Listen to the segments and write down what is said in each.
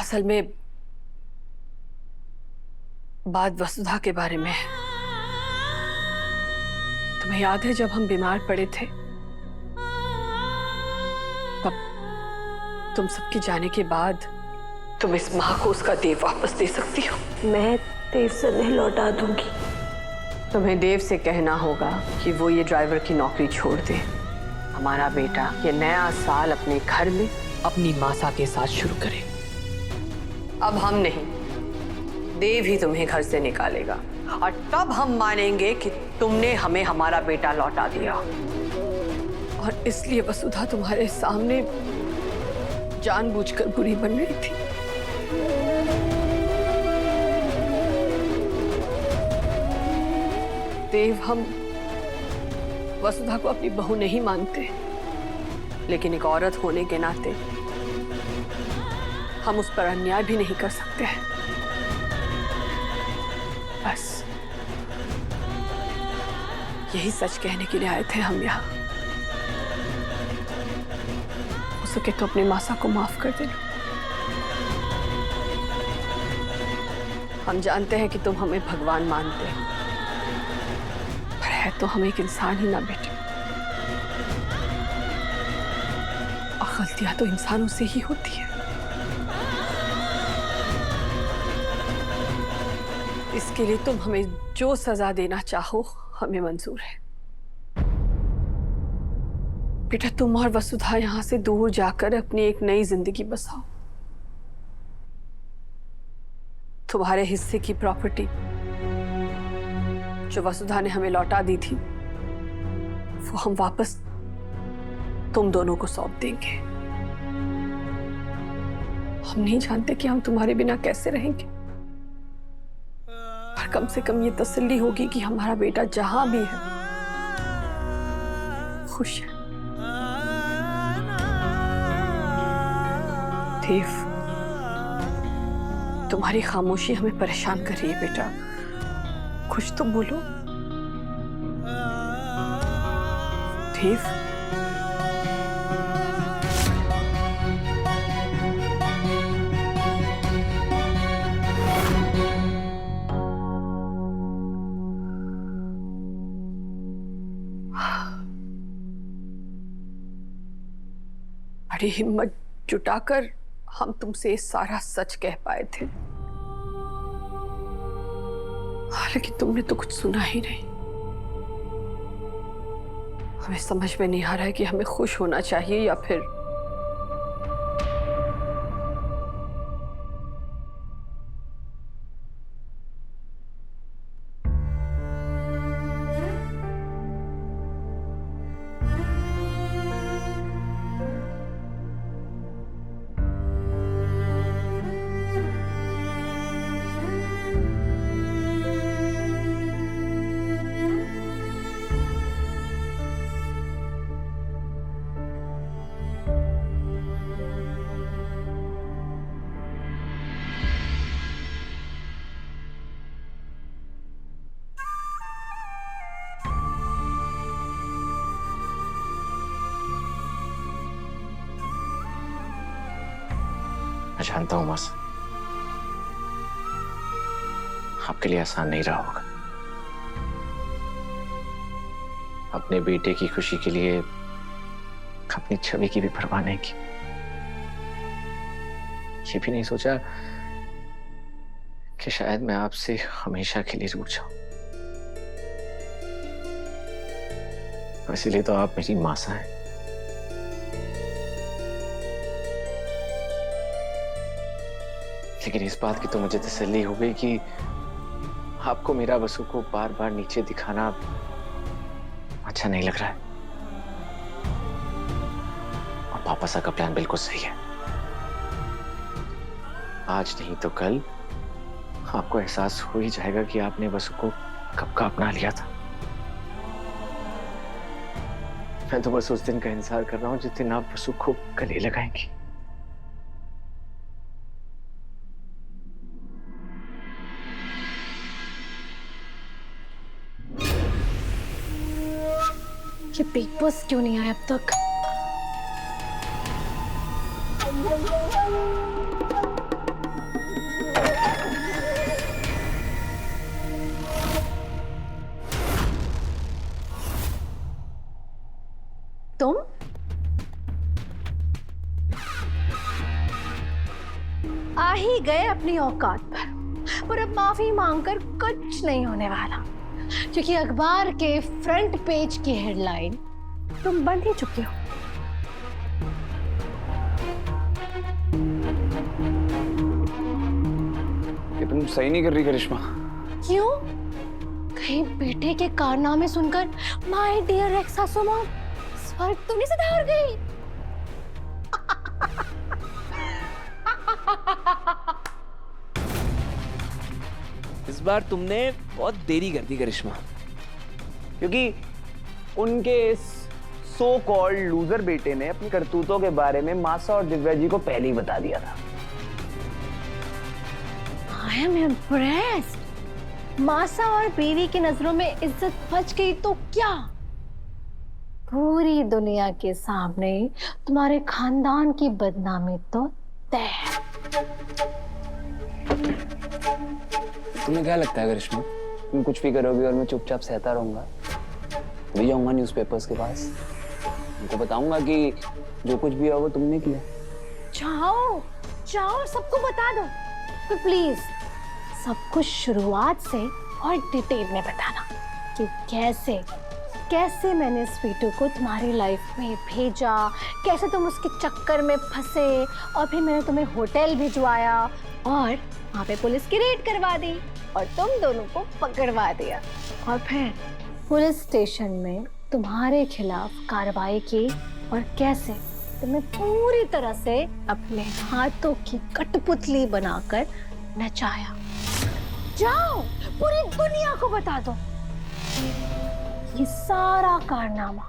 असल में बात वसुधा के बारे में है। तुम्हें याद है जब हम बीमार पड़े थे, तब तुम सबके जाने के बाद तुम इस माँ को उसका देव वापस दे सकती हो। मैं देव से नहीं लौटा दूंगी। तुम्हें देव से कहना होगा कि वो ये ड्राइवर की नौकरी छोड़ दे। हमारा बेटा ये नया साल अपने घर में अपनी मासा के साथ शुरू करे। अब हम नहीं, देव ही तुम्हें घर से निकालेगा और तब हम मानेंगे कि तुमने हमें हमारा बेटा लौटा दिया। और इसलिए वसुधा तुम्हारे सामने जानबूझकर बुरी बन रही थी। देव, हम वसुधा को अपनी बहू नहीं मानते, लेकिन एक औरत होने के नाते हम उस पर अन्याय भी नहीं कर सकते हैं। बस यही सच कहने के लिए आए थे हम यहाँ। हो सके तो अपनी मासा को माफ कर देना। हम जानते हैं कि तुम हमें भगवान मानते हो, पर है तो हम एक इंसान ही ना बेटे, और गलतियां तो इंसानों से ही होती है। इसके लिए तुम हमें जो सजा देना चाहो हमें मंजूर है। बेटा, तुम और वसुधा यहां से दूर जाकर अपनी एक नई जिंदगी बसाओ। तुम्हारे हिस्से की प्रॉपर्टी जो वसुधा ने हमें लौटा दी थी, वो हम वापस तुम दोनों को सौंप देंगे। हम नहीं जानते कि हम तुम्हारे बिना कैसे रहेंगे, पर कम से कम ये तसल्ली होगी कि हमारा बेटा जहां भी है खुश है। देव, तुम्हारी खामोशी हमें परेशान कर रही है बेटा, कुछ तो बोलो। देव, बड़ी हिम्मत जुटाकर हम तुमसे सारा सच कह पाए थे, लेकिन तुमने तो कुछ सुना ही नहीं। हमें समझ में नहीं आ रहा है कि हमें खुश होना चाहिए या फिर मैं जानता हूं मासा, आपके लिए आसान नहीं रहा होगा। अपने बेटे की खुशी के लिए अपनी छवि की भी परवाह नहीं की। ये भी नहीं सोचा कि शायद मैं आपसे हमेशा के लिए रूठ जाऊं। इसीलिए तो आप मेरी मासा हैं। लेकिन इस बात की तो मुझे तसल्ली हो गई कि आपको मेरा वसु को बार बार नीचे दिखाना अच्छा नहीं लग रहा है, और पापा सा का प्लान बिल्कुल सही है। आज नहीं तो कल आपको एहसास हो ही जाएगा कि आपने वसु को कब का अपना लिया था। मैं तो बस उस दिन का इंतजार कर रहा हूं जिस दिन आप वसु को गले लगाएंगी। ये बिग बॉस क्यों नहीं आया अब तक? आ ही गए अपनी औकात पर, और अब माफी मांगकर कुछ नहीं होने वाला, क्योंकि अखबार के फ्रंट पेज की हेडलाइन तुम बन ही चुके हो। ये तुम सही नहीं कर रही करिश्मा। क्यों? कहीं बेटे के कारनामे सुनकर माय डियर एक्स सासू मां स्वर्ग तो नहीं सिधार गई? इस बार तुमने बहुत देरी कर दी करिश्मा, क्योंकि उनके इस सो कॉल्ड लूजर बेटे ने अपनी करतूतों के बारे में मासा और दिव्या जी को पहले ही बता दिया था। I am impressed। मासा और बीवी की नजरों में इज्जत बच गई तो क्या, पूरी दुनिया के सामने तुम्हारे खानदान की बदनामी तो तय है। तुम्हें क्या लगता है करिश्मा, तुम कुछ भी करोगी और मैं चुपचाप सहता रहूंगा? ले जाऊंगा न्यूज़पेपर्स के पास, उनको बताऊंगा कि जो कुछ भी हुआ वो तुमने किया। जाओ जाओ, सबको बता दो, तो प्लीज सब कुछ शुरुआत से और डिटेल में बताना कि कैसे कैसे मैंने स्वीटू को तुम्हारी लाइफ में भेजा, कैसे तुम उसके चक्कर में फंसे, और फिर मैंने तुम्हें होटल भिजवाया और वहाँ पे पुलिस की रेड करवा दी और तुम दोनों को पकड़वा दिया, और फिर पुलिस स्टेशन में तुम्हारे खिलाफ कार्रवाई की, और कैसे तुम्हें पूरी तरह से अपने हाथों की कठपुतली बनाकर नचाया। जाओ पूरी दुनिया को बता दो ये सारा कारनामा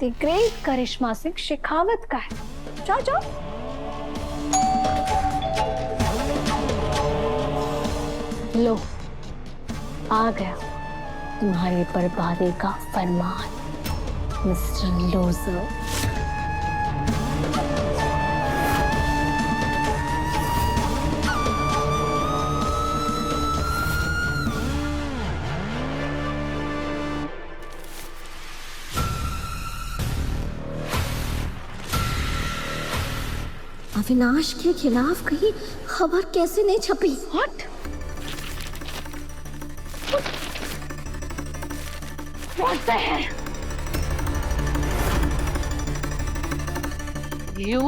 द ग्रेट करिश्मा सिंह शेखावत का है। जाओ जाओ। लो, आ गया तुम्हारी बर्बादी का फरमान, मिस्टर लूजर। अविनाश के खिलाफ कहीं खबर कैसे नहीं छपी? What? What the hell? You?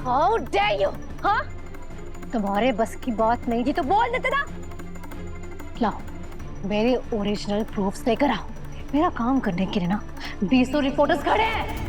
How dare you? हाँ? तुम्हारे बस की बात नहीं थी तो बोल देते ना। लाओ, मेरे ओरिजिनल प्रूफ्स लेकर आओ। मेरा काम करने के लिए ना 20 रिपोर्टर्स खड़े हैं।